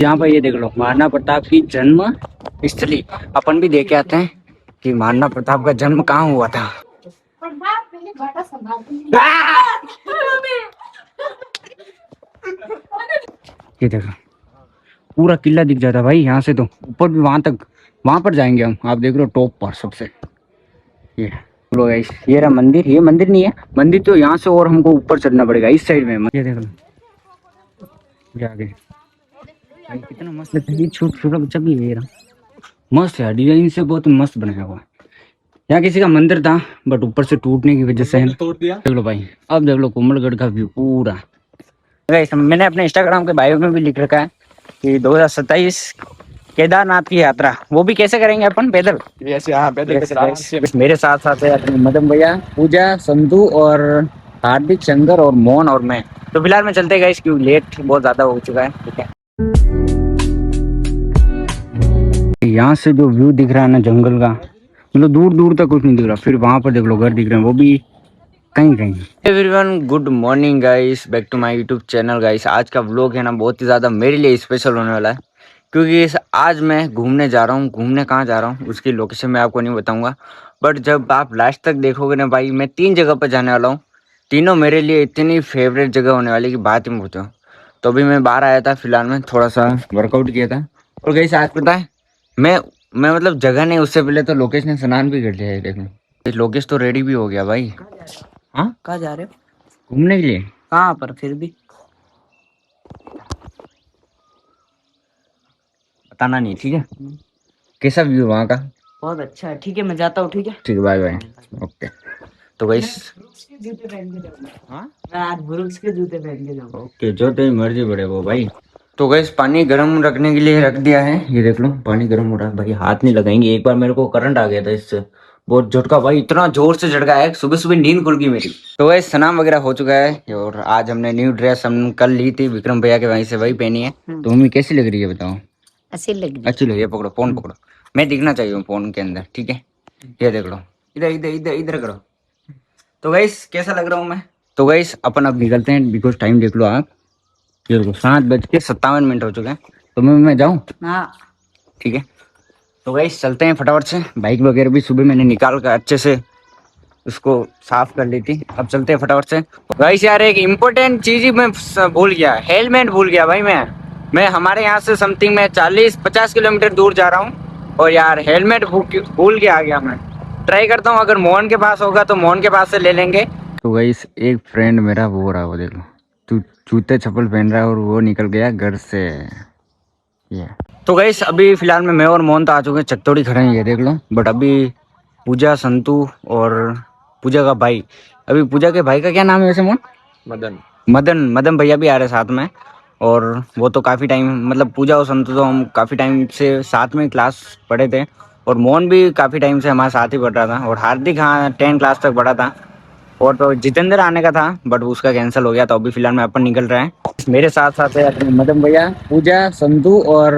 यहाँ पर ये देख लो महाराणा प्रताप की जन्म स्थली। अपन भी देख के आते हैं कि महाराणा प्रताप का जन्म कहाँ हुआ था। ये देखो पूरा किला दिख जाता भाई यहाँ से, तो ऊपर भी वहां तक, वहां पर जाएंगे हम। आप देख लो टॉप पर सबसे ये लो गाइस, ये रहा मंदिर। ये मंदिर नहीं है, मंदिर तो यहाँ से और हमको ऊपर चढ़ना पड़ेगा इस साइड में। ये देख लो ये आगे भाई कितना मस्त लगता है। छोटा छोटा बच्चा भी है, ये रहा मस्त है, डिजाइन से बहुत मस्त बनाया हुआ है। यहाँ किसी का मंदिर था बट ऊपर से टूटने की वजह से तोड़ दिया। देख लो भाई, अब देख लो कुंभलगढ़ का व्यू पूरा। गाइस मैंने अपने इंस्टाग्राम के बायो में भी लिख रखा है कि 2027 केदारनाथ की यात्रा, वो भी कैसे करेंगे अपन, पैदल। पैदल मेरे साथ साथ है अपने मदन भैया, पूजा, संधू और हार्दिक, शंकर और मोहन और मैं। तो फिलहाल मैं चलते गाइस क्यों लेट बहुत ज्यादा हो चुका है। ठीक है, यहाँ से जो व्यू दिख रहा है ना जंगल का, मतलब दूर दूर तक कुछ नहीं दिख रहा। फिर वहां पर देख लो घर दिख रहे हैं, वो भी कहीं कहीं। Everyone good morning guys, back to my YouTube channel guys. आज का व्लॉग है ना बहुत ही ज़्यादा मेरे लिए स्पेशल होने वाला है, क्योंकि आज मैं घूमने जा रहा हूँ। घूमने कहाँ जा रहा हूँ उसकी लोकेशन मैं आपको नहीं बताऊँगा, बट जब आप लास्ट तक देखोगे ना भाई, मैं 3 जगह पर जाने वाला हूँ। तीनों मेरे लिए इतनी फेवरेट जगह होने वाली कि बात ही पूछो। तो अभी मैं बाहर आया था, फिलहाल में थोड़ा सा वर्कआउट किया था। और गाइस आज पता है मैं मतलब जगह नहीं, उससे पहले तो लोकेश ने स्नान भी कर लिया है। देखो लोकेश तो रेडी भी हो गया भाई। हाँ कहाँ जा रहे हो? घूमने के लिए। कहाँ पर फिर भी बताना नहीं, ठीक है। कैसा व्यू वहाँ का? बहुत अच्छा है। ठीक है मैं जाता हूँ। ठीक है ठीक है, बाय बाय। ओके तो गाइस जूते पहन के जाऊंगा। हाँ मैं आज ब्रुक्स के जूते पहन के जाऊंगा। ओके, जो तेरी मर्जी बड़े वो भाई। तो गाइस पानी गर्म रखने के लिए रख दिया है, ये देख लो पानी गर्म हो रहा है भाई। हाथ नहीं लगाएंगे, एक बार मेरे को करंट आ गया था इससे, बहुत झटका भाई, इतना जोर से झटका है सुबह सुबह नींद खुल गई मेरी। तो गाइस स्नान वगैरह हो चुका है और आज हमने न्यू ड्रेस हम कल ली थी विक्रम भैया के वहीं से, वही पहनी है। तो मम्मी कैसी लग रही है बताओ? अच्छी लग रही। अच्छी लग रही है। पकड़ो फोन पकड़ो, मैं दिखना चाहिए फोन के अंदर, ठीक है। ये देख लो, इधर इधर इधर इधर करो। तो गाइस कैसा लग रहा हूँ मैं? तो गाइस अपन अब निकलते हैं, बिकॉज टाइम देख लो आप, ये देखो 7:57 हो चुके हैं। तो मैं जाऊँ? हाँ ठीक है तो गाइस चलते हैं फटाफट से। बाइक वगैरह भी सुबह मैंने निकाल कर अच्छे से उसको साफ कर ली थी, अब चलते हैं फटाफट से। गाइस यार एक इम्पोर्टेंट चीज ही मैं भूल गया, हेलमेट भूल गया भाई। मैं हमारे यहाँ से समथिंग मैं 40-50 किलोमीटर दूर जा रहा हूँ और यार हेलमेट भूल के आ गया मैं। ट्राई करता हूँ, अगर मोहन के पास होगा तो मोहन के पास से ले लेंगे। तो गाइस एक फ्रेंड मेरा वो हो रहा है, वो देख लो, तू जूते चप्पल पहन रहा है और वो निकल गया घर से। ये तो गाइस अभी फिलहाल में मैं और मोहन तो आ चुके हैं, चकतोड़ी खड़े हैं, ये देख लो। बट अभी पूजा, संतू और पूजा का भाई, अभी पूजा के भाई का क्या नाम है वैसे मोहन? मदन भैया भी आ रहे साथ में। और वो तो काफ़ी टाइम, मतलब पूजा और संतू तो हम काफ़ी टाइम से साथ में क्लास पढ़े थे, और मोहन भी काफ़ी टाइम से हमारे साथ ही पढ़ रहा था, और हार्दिक हाँ 10 क्लास तक पढ़ा था। और तो जितेंद्र आने का था बट उसका कैंसिल हो गया, तो अभी फिलहाल में अपन निकल रहे हैं। मेरे साथ साथ है अपने मदन भैया, पूजा, संधू और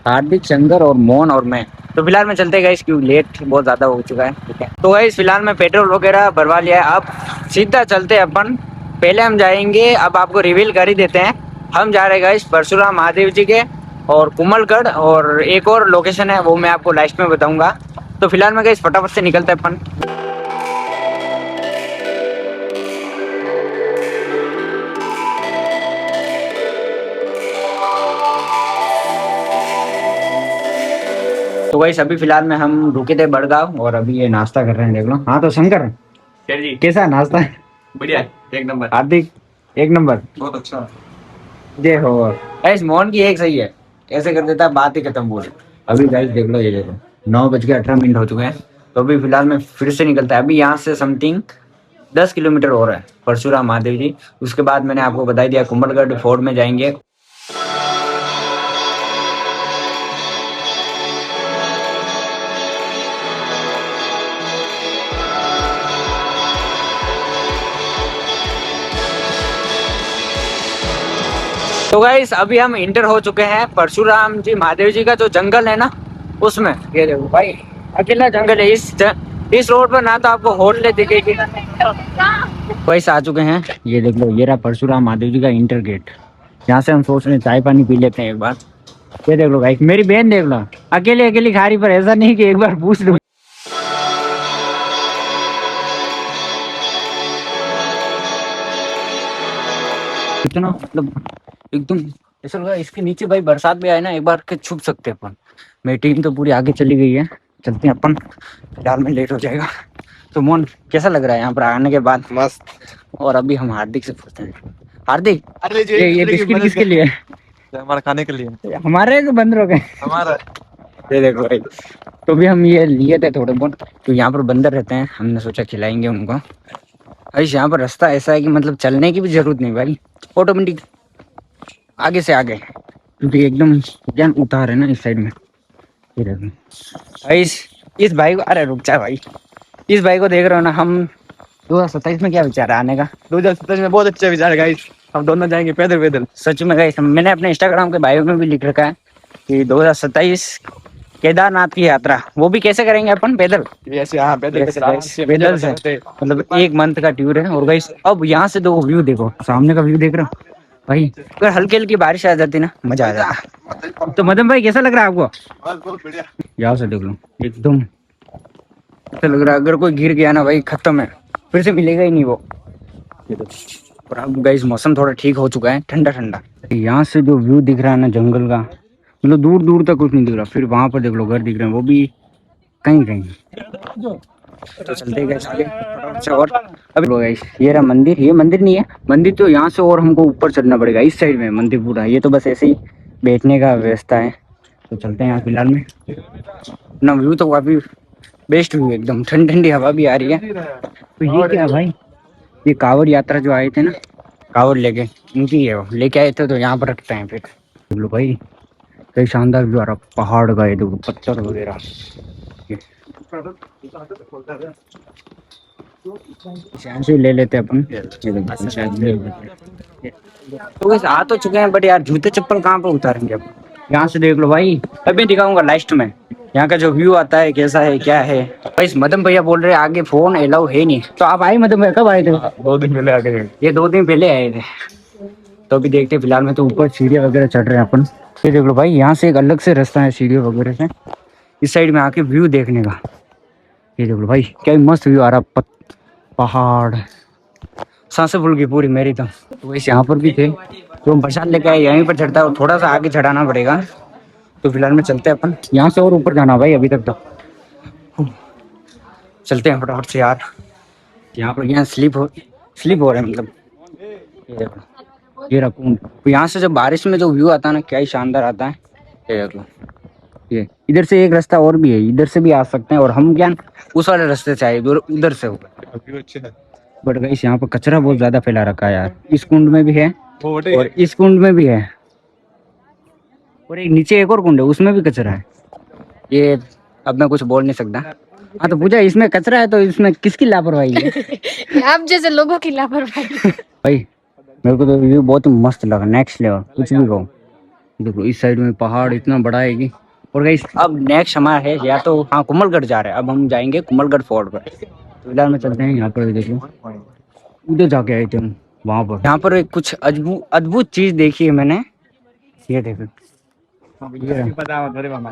हार्दिक, शंकर और मोहन और मैं। तो फिलहाल में चलते गाइस क्यों लेट बहुत ज़्यादा हो चुका है। ठीक है तो गाइस फिलहाल में पेट्रोल वगैरह भरवा लिया है, अब सीधा चलते हैं अपन। पहले हम जाएंगे, अब आपको रिवील कर ही देते हैं, हम जा रहे हैं गाइस परशुराम महादेव जी के और कुंभलगढ़, और एक और लोकेशन है वो मैं आपको लास्ट में बताऊंगा। तो फिलहाल में गाइस फटाफट से निकलते हैं अपन। तो गाइस अभी फिलहाल में हम रुके थे बड़गांव और अभी ये नाश्ता कर रहे हैं, देख लो। हाँ तो शंकर जी कैसा नाश्ता है? बढ़िया, एक नंबर। हार्दिक एक नंबर, बहुत अच्छा। जय हो। गाइस मोहन की एक सही है, ऐसे कर देता है बात ही खत्म बोल। अभी गाइस देख लो, ये देखो 9:18 हो चुके हैं। तो अभी फिलहाल में फिर से निकलता है, अभी यहाँ से समथिंग 10 किलोमीटर और है परशुराम महादेव जी। उसके बाद मैंने आपको बता दिया कुंभलगढ़ फोर्ट में जाएंगे। तो गाइस अभी हम इंटर हो चुके हैं परशुराम जी महादेव जी का जो जंगल है ना उसमें। ये देखो भाई अकेला जंगल है, इस रोड पर ना तो आपको होटलें दिखेगी। गाइस आ चुके हैं, ये देख लो, ये रहा परशुराम महादेव जी का इंटर गेट। यहाँ से हम सोच रहे हैं चाय पानी पी लेते हैं एक बार। ये देख लो भाई, मेरी बहन देख लो, अकेले अकेली खा रही, पर ऐसा नहीं कि एक बार पूछ लूं। इतना मतलब एकदम ऐसा लगा इसके नीचे भाई बरसात भी आए ना, एक बार के छुप सकते हैं अपन। मेरी टीम तो पूरी आगे चली गई है, चलते हैं अपन, फिलहाल में लेट हो जाएगा। तो मोहन कैसा लग रहा है यहाँ पर आने के बाद? मस्त। और अभी हम हार्दिक से पूछते हैं, हार्दिक अरे ये बिस्किट किसके लिए है? हमारा खाने के लिए। हमारे के बंदरों के? हमारा। ये देखो भाई, तो भी हम ये लिए थे थोड़े बहुत, तो यहाँ पर बंदर रहते हैं, हमने सोचा खिलाएंगे उनको। भाई यहाँ पर रास्ता ऐसा है कि मतलब चलने की भी जरूरत नहीं भाई, ऑटोमेटिक आगे से आगे, क्योंकि एकदम ज्ञान उतार है ना इस साइड में। ये देखो भाई, इस भाई को, अरे रुक जा भाई, इस भाई को देख रहे हो ना, हम 2027 में क्या विचार है आने का? 2027 में बहुत अच्छा विचार है गाइस, हम दोनों जाएंगे पैदल पैदल। सच में गाइस, मैंने अपने इंस्टाग्राम के बायो में भी लिख रखा है कि 2027 केदारनाथ की यात्रा, वो भी कैसे करेंगे अपन? पैदल। ऐसे हाँ पैदल Yes, guys, पैदल से मतलब 1 मंथ का टूर है। और गाइस अब यहाँ से दो व्यू देखो, सामने का व्यू देख रहे हो भाई, अगर हल्की हल्की बारिश आ जाती ना, मजा आ जाता। तो मदन भाई कैसा लग रहा है आपको? बहुत बढ़िया। यहाँ से देख लो, एकदम ऐसा लग रहा है अगर कोई गिर गया ना भाई, खत्म है, फिर से मिलेगा ही नहीं वो। ये देखो, और अब गाइस मौसम थोड़ा ठीक हो चुका है, ठंडा ठंडा। यहाँ से जो व्यू दिख रहा है ना जंगल का, मतलब दूर दूर तक कुछ नहीं दिख रहा। फिर वहां पर देख लो घर दिख रहे हैं, वो भी कहीं कहीं। तो चलते गए आगे फटाफट से। और अब गाइस ये रहा मंदिर, ये मंदिर नहीं है, मंदिर तो यहाँ से और हमको ऊपर चढ़ना पड़ेगा, इस साइड में मंदिर पूरा, ये तो बस ऐसे ही बैठने का व्यवस्था है। तो चलते हैं यहाँ फिलहाल में ना, व्यू तो काफी बेस्ट व्यू, एकदम ठंडी ठंडी हवा भी आ रही है। तो ये क्या भाई, ये कांवड़ यात्रा जो आए थे ना, कांवड़ लेके, इनकी है, वो लेके आए थे, तो यहाँ पर रखते हैं। फिर देख लो भाई, कई शानदार व्यू आ रहा, पहाड़ का, ये देखो पत्थर वगैरह। शायद ले लेते हैं अपन, ये देखो शायद ले लेते हैं। तो वैसे आ तो चुके हैं, बट यार जूते चप्पल कहाँ पर उतारेंगे अब? यहाँ से देख लो भाई, अभी दिखाऊंगा लास्ट में यहाँ का जो व्यू आता है, कैसा है क्या है। भाई मदन भैया बोल रहे हैं आगे फोन अलाउ है नहीं, तो आप आए मदन भैया? कब आए थे? 2 दिन पहले आ गए। ये 2 दिन पहले आए थे। तो अभी देखते हैं, फिलहाल में तो ऊपर सीढ़ियाँ वगैरह चढ़ रहे हैं अपन। ये देख लो भाई, यहाँ से एक अलग से रास्ता है सीढ़ियों वगैरह से, इस साइड में आके व्यू देखने का। ये देख लो भाई, क्या मस्त व्यू आ रहा, पहाड़, सांसें फूल गई पूरी मेरी तो वैसे यहाँ पर भी थे, तो हम प्रसाद लेके आए, यहीं पर चढ़ता है और थोड़ा सा आगे चढ़ाना पड़ेगा। तो फिलहाल में चलते हैं अपन, यहाँ से और ऊपर जाना भाई, अभी तक तो चलते हैं फटाफट से यार। यहाँ पर यहाँ स्लिप हो रहे हैं मतलब। ये देखो, ये रहा कुंड, तो यहाँ से जब बारिश में जो व्यू आता है ना, क्या ही शानदार आता है। ये देख लो, ये इधर से एक रास्ता और भी है, इधर से भी आ सकते हैं, और हम क्या उस वाले रास्ते से आए, उधर से होगा। बट गाइस यहाँ पर कचरा बहुत ज्यादा फैला रखा है यार, इस कुंड में भी है और इस कुंड में भी है, और एक नीचे एक और कुंड है, उसमें भी कचरा है। ये अब मैं कुछ बोल नहीं सकता। हाँ तो पूजा, इसमें कचरा है तो इसमें किसकी लापरवाही है? आप जैसे लोगों की लापरवाही। भाई मेरे को तो व्यू बहुत ही मस्त लगा, नेक्स्ट लेवल, कुछ भी कहो। देखो इस साइड में पहाड़ इतना बड़ा है कि, और गाइस अब नेक्स्ट हमारा है या तो हाँ कुमलगढ़ जा रहे हैं, अब हम जाएंगे कुमलगढ़ फोर्ट पर। तो फिलहाल में चलते हैं यहाँ पर, देखो उधर जाके आए थे हम वहाँ पर। यहाँ पर एक कुछ अद्भुत चीज देखी है मैंने, ये देखो,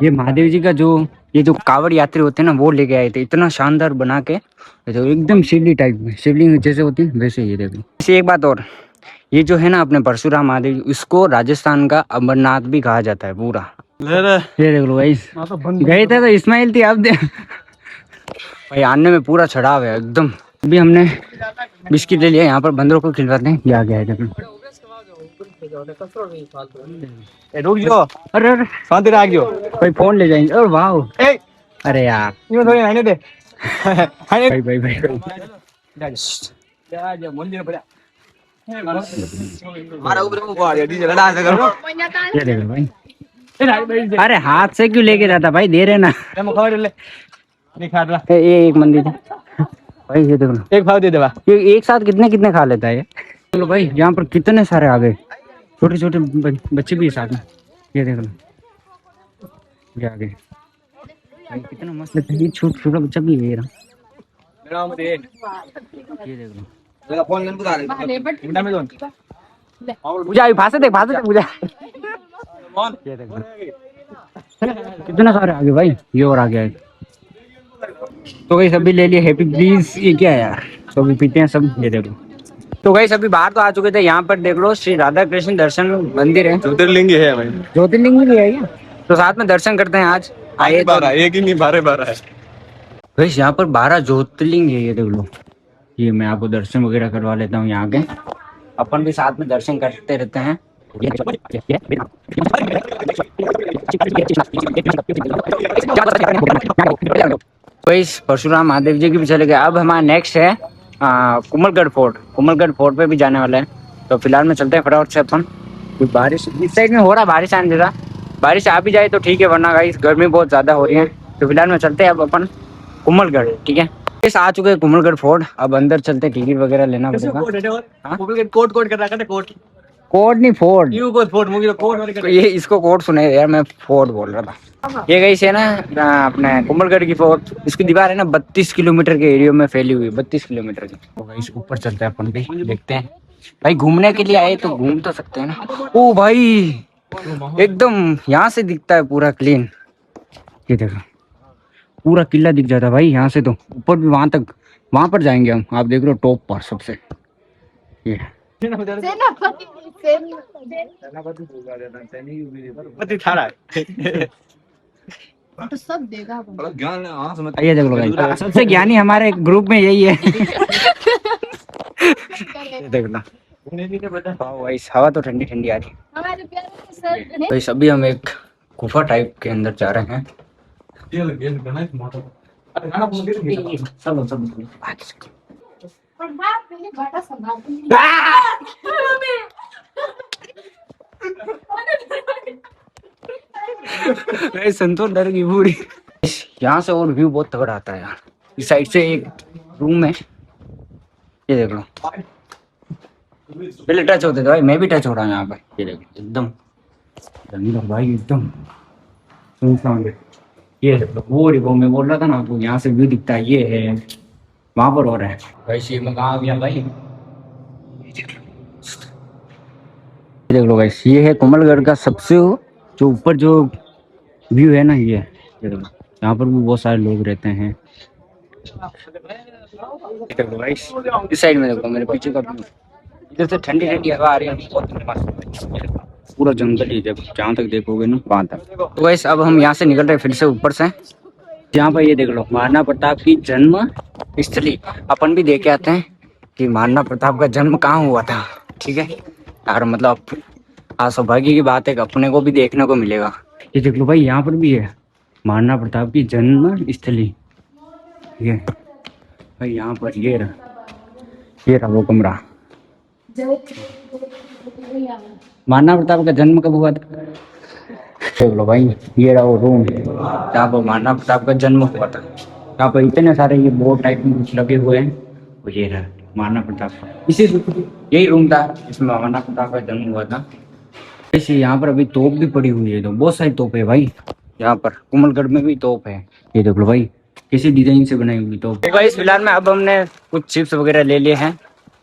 ये महादेव जी का जो ये जो कांवड़ यात्री होते हैं ना, वो लेके आए थे, इतना शानदार बना के, तो एकदम शिवलिंग टाइप में, शिवलिंग जैसे होती है वैसे। ये देखो, इसे एक बात और, ये जो है ना अपने परशुराम महादेव, इसको राजस्थान का अमरनाथ भी कहा जाता है पूरा। ये देख लो भाई, गए थे तो इस्माइल थी, अब भाई आने में पूरा चढ़ाव है एकदम। अभी हमने बिस्किट ले लिया, यहाँ पर बंदरों को खिलवाते हैं। ये आ गया है देखो, रुक जाओ, अरे अरे शांति रह गयो, भाई फोन ले जाएंगे। और वाह, अरे यार यूं थोड़ी रहने दे। भाई भाई भाई हमारा ऊपर को आ गया, डीजे लड़ा से करो। ये देखो भाई, अरे हाथ से क्यों लेके जाता भाई, दे रहे ना। मैं खबर ले नहीं खा रहा, ये एक मंदिर है भाई, ये देखो एक भाव दे देवा। ये एक साथ कितने कितने खा लेता है ये। चलो भाई, यहाँ पर कितने सारे आ गए, छोटे छोटे बच्चे भी साथ में। ये देख लो, ये आ गए भाई, कितना मस्त लगता है, ये छोटा बच्चा भी है। ये देख लो, फोन ले पूजा अभी भाषा देख पूजा। ये देखो कितना सारे आगे भाई, ये और आगे आए। तो भाई सभी ले लिए हैप्पी प्लीज, ये क्या है यार, तो अभी पीते हैं सब। ये देखो तो भाई सभी बाहर तो आ चुके थे, यहाँ पर देख लो श्री राधा कृष्ण दर्शन मंदिर है, ज्योतिर्लिंग है भाई। ज्योतिर्लिंग भी है क्या? तो साथ में दर्शन करते हैं आज। आइए तो 12 एक ही नहीं 12 है। भाई यहाँ पर 12 ज्योतिर्लिंग है, ये देख लो। ये मैं आपको दर्शन वगैरह करवा लेता हूँ यहाँ के, अपन भी साथ में दर्शन करते रहते हैं। तो इस परशुराम महादेव जी की भी चले गए। अब हमारा नेक्स्ट है कुमलगढ़ फोर्ट। कुमलगढ़ फोर्ट पे भी जाने वाला है, तो फिलहाल में चलते हैं फटाफट से अपन। कुछ बारिश इस साइड में हो रहा, बारिश आने देता, बारिश आ भी जाए तो ठीक है, वरना गाइस गर्मी बहुत ज्यादा हो रही है। तो फिलहाल में चलते हैं अब अपन कुमलगढ़, ठीक है। इस आ चुके हैं कुमलगढ़ फोर्ट, अब अंदर चलते, टिकट वगैरह लेना पड़ेगा। कोट कोट कर रखा था कोट। कोड नहीं fort, you quote fort movie quote ये इसको कोड सुने यार, मैं फोर्ट बोल रहा था। ये गई से ना अपने कुमलगढ़ की फोर्ट, इसकी दीवार है ना 32 किलोमीटर के एरिया में फैली हुई है, 32 किलोमीटर की। तो भाई इस ऊपर चलते हैं अपन भी, देखते हैं। भाई घूमने के लिए आए तो घूम तो सकते हैं ना। ओ भाई एकदम यहाँ से दिखता है पूरा क्लीन, ये देखो पूरा किला दिख जाता है भाई यहाँ से। तो ऊपर भी वहां तक, वहां पर जाएंगे हम, आप देख रहे हो टॉप पर सबसे। ये पति थारा तो सब देगा वो। ये देख लो भाई, सबसे ज्ञानी हमारे ग्रुप में यही है। ये देख लो भाई, हवा तो ठंडी ठंडी आ रही हमारे प्यारे सर है। भाई सभी हम एक गुफा टाइप के अंदर जा रहे हैं। सब और बात पहले बाटा संभाल संतोष डर गई पूरी। यहाँ से और व्यू बहुत तगड़ा आता है यार। इस साइड से एक रूम है, ये देख लो। पहले टच होते थे भाई, मैं भी टच हो रहा हूँ यहाँ पे। ये देखो एकदम जंगल भाई, एकदम सुनसान है। ये देख लो वो मैं बोल रहा था ना आपको, यहाँ से व्यू दिखता है, ये है वहां पर हो रहा है भाई। शिव में कहाँ आ गया भाई, ये देख लो गाइस, ये है कुमलगढ़ का सबसे जो ऊपर जो व्यू है ना, ये देखो। यहाँ पर भी बहुत सारे लोग रहते हैं। देखो गाइस इस साइड में देखो, मेरे पीछे का व्यू, इधर से ठंडी ठंडी हवा आ रही है, बहुत मस्त। पूरा जंगल ही, जब जहाँ तक देखोगे ना वहाँ तक। तो गाइस अब हम यहाँ से निकल रहे हैं फिर से ऊपर से। यहाँ पर ये देख लो महाराणा प्रताप की जन्म स्थली, अपन भी देख के आते हैं कि महाराणा प्रताप का जन्म कहाँ हुआ था, ठीक है यार। मतलब आज सौभाग्य की बात है कि अपने को भी देखने को मिलेगा। ये देख लो भाई, यहाँ पर भी है महाराणा प्रताप की जन्म स्थली, ये भाई यहाँ पर ये रहा वो कमरा। महाराणा प्रताप का जन्म कब हुआ था, देख लो भाई, ये रहा वो रूम जहाँ पर महाराणा प्रताप का जन्म हुआ था। यहाँ पर इतने सारे ये बोर्ड टाइप में कुछ लगे हुए हैं, और ये रहा महाराणा प्रताप का, इसी यही रूम था जिसमें महाराणा प्रताप का जन्म हुआ था। ऐसे यहाँ पर अभी तोप भी पड़ी हुई है, तो बहुत सारी तोप है भाई। यहाँ पर कुमलगढ़ में भी तोप है, ये देख लो भाई किसी डिजाइन से बनाई हुई तोप। भाई फिलहाल में अब हमने कुछ चिप्स वगैरह ले लिए हैं,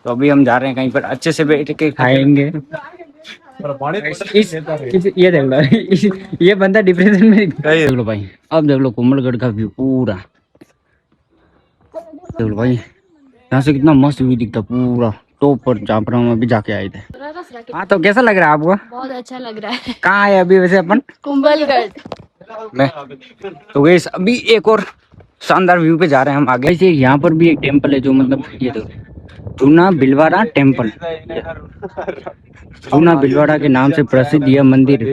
तो अभी हम जा रहे हैं कहीं पर अच्छे से बैठ के खाएंगे। ये देख लो ये बंदा डिप्रेशन में। देख लो भाई, अब देख लो कुमलगढ़ का व्यू पूरा, देख लो भाई यहाँ से कितना मस्त व्यू दिखता पूरा टॉप पर, जहाँ पर हम अभी जाके आए थे। हाँ तो कैसा लग रहा है आपको? बहुत अच्छा लग रहा है। कहाँ है अभी वैसे अपन? कुंभलगढ़ मैं तो गई अभी एक और शानदार व्यू पे जा रहे हैं हम आगे से। यहाँ पर भी एक टेम्पल है, जो मतलब ये देखो जूना बिलवाड़ा टेम्पल, जूना बिलवाड़ा के नाम से प्रसिद्ध यह मंदिर।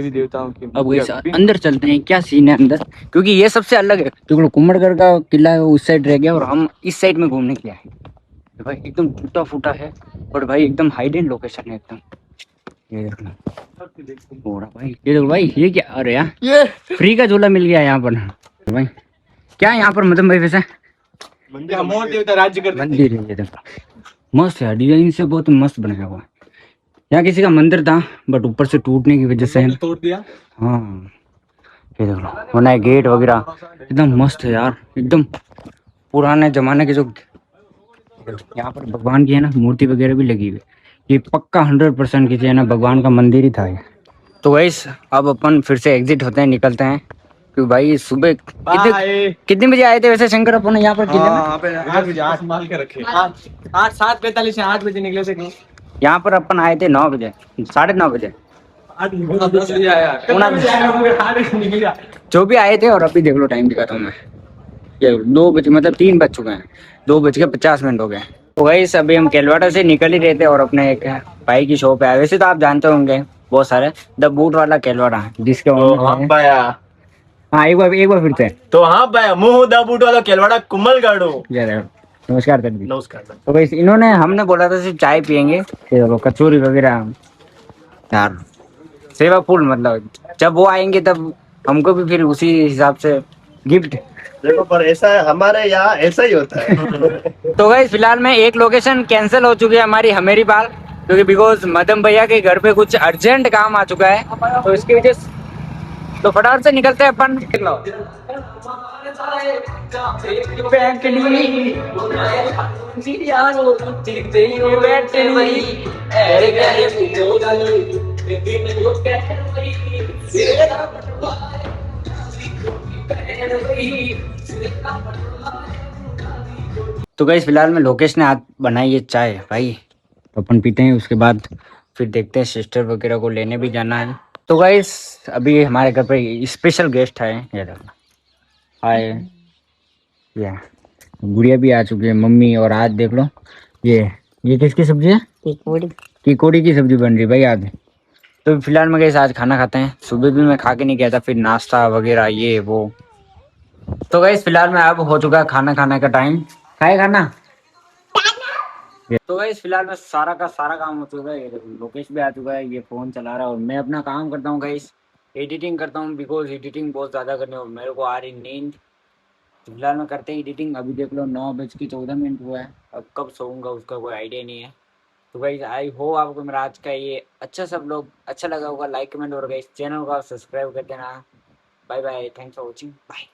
अब अंदर चलते हैं, क्या सीन है अंदर, क्योंकि ये सबसे अलग है। क्योंकि कुम्भलगढ़ का किला है उस साइड रह गया और हम इस साइड में घूमने के लिए आए। तो भाई एकदम टूटा फूटा है, और भाई एकदम हाइडेन लोकेशन है एकदम। ये देखना भाई, ये देखो भाई, ये क्या, अरे यार ये फ्री का झूला मिल गया यहाँ पर भाई। क्या है यहाँ पर मतलब भाई वैसे मंदिर है, ये देखो मस्त है, डिजाइन से बहुत मस्त बनाया हुआ है। यहाँ किसी का मंदिर था बट ऊपर से टूटने की वजह से तोड़ दिया। हाँ ये देख लो, वरना गेट वगैरह एकदम मस्त है यार, एकदम पुराने जमाने के। जो यहाँ पर भगवान की है ना मूर्ति वगैरह भी लगी हुई, ये पक्का 100% किसी है ना भगवान का मंदिर ही था ये। तो गाइस अब अपन फिर से एग्जिट होते हैं, निकलते हैं, क्योंकि भाई सुबह कितने बजे आए थे वैसे शंकर अपन यहाँ पर किले में? हाँ पे 8 बजे 8 माल के रखे 8:45 से 8 बजे निकले थे। यहाँ पर अपन आए थे 9 बजे, 9:30 बजे, 10 बजे आया जो भी आए थे। और अभी देख लो टाइम दिखाता हूँ मैं, ये 2 बजे मतलब 3 बज चुके हैं, 2:50 हो गए। तो गाइस अभी हम केलवाड़ा से निकल ही रहे थे और अपने एक भाई की शॉप पे आए। वैसे तो आप जानते होंगे बहुत सारे, द बूट वाला केलवाड़ा, जिसके owner हैं। हाँ एक बार फिर से तो हाँ भाई मुंह दा बूट वाला केलवाड़ा कुम्मल गाड़ो। नमस्कार कर दी। नमस्कार। तो गाइस इन्होंने, हमने बोला था सिर्फ चाय पियेंगे, ये कचौरी वगैरह यार, सेवा फूल, मतलब जब वो आएंगे तब हमको भी फिर उसी हिसाब से गिफ्ट। देखो पर ऐसा है, हमारे यहाँ ऐसा ही होता है। तो गाइस फिलहाल में एक लोकेशन कैंसिल हो चुकी है हमारी, हमेरी बाल, क्योंकि बिकॉज मदम भैया के घर पे कुछ अर्जेंट काम आ चुका है, तो इसकी वजह से तो फटाफट से निकलते हैं अपन। तो गाइस फिलहाल में लोकेश ने आज बनाई है चाय भाई, तो अपन पीते हैं, उसके बाद फिर देखते हैं, सिस्टर वगैरह को लेने भी जाना है। तो गाइस अभी हमारे घर पे स्पेशल गेस्ट आए हैं, ये देखो, हाय, या गुड़िया भी आ चुकी है, मम्मी, और आज देख लो ये किसकी सब्जी है? कीकोड़ी की सब्जी बन रही है भाई आज। तो फिलहाल में गाइस आज खाना खाते हैं, सुबह भी मैं खा के नहीं गया था, फिर नाश्ता वगैरह ये वो। तो गाइस फिलहाल में अब हो चुका है खाना खाने का टाइम, खाए खाना। तो गाइस फिलहाल में सारा का सारा काम हो चुका है, ये देखो लोकेश भी आ चुका है, ये फोन चला रहा है और मैं अपना काम करता हूँ गाइस, एडिटिंग करता हूँ, बिकॉज एडिटिंग बहुत ज़्यादा करनी और मेरे को आ रही नींद। तो फिलहाल में करते ही एडिटिंग, अभी देख लो 9:14 हुआ है, अब कब सोऊंगा उसका कोई आइडिया नहीं है। तो गाइस आई होप आपको मेरा आज का ये अच्छा सब लोग अच्छा लगा होगा, लाइक कमेंट और गाइस चैनल को आप सब्सक्राइब कर देना। Bye bye, thanks for watching, bye.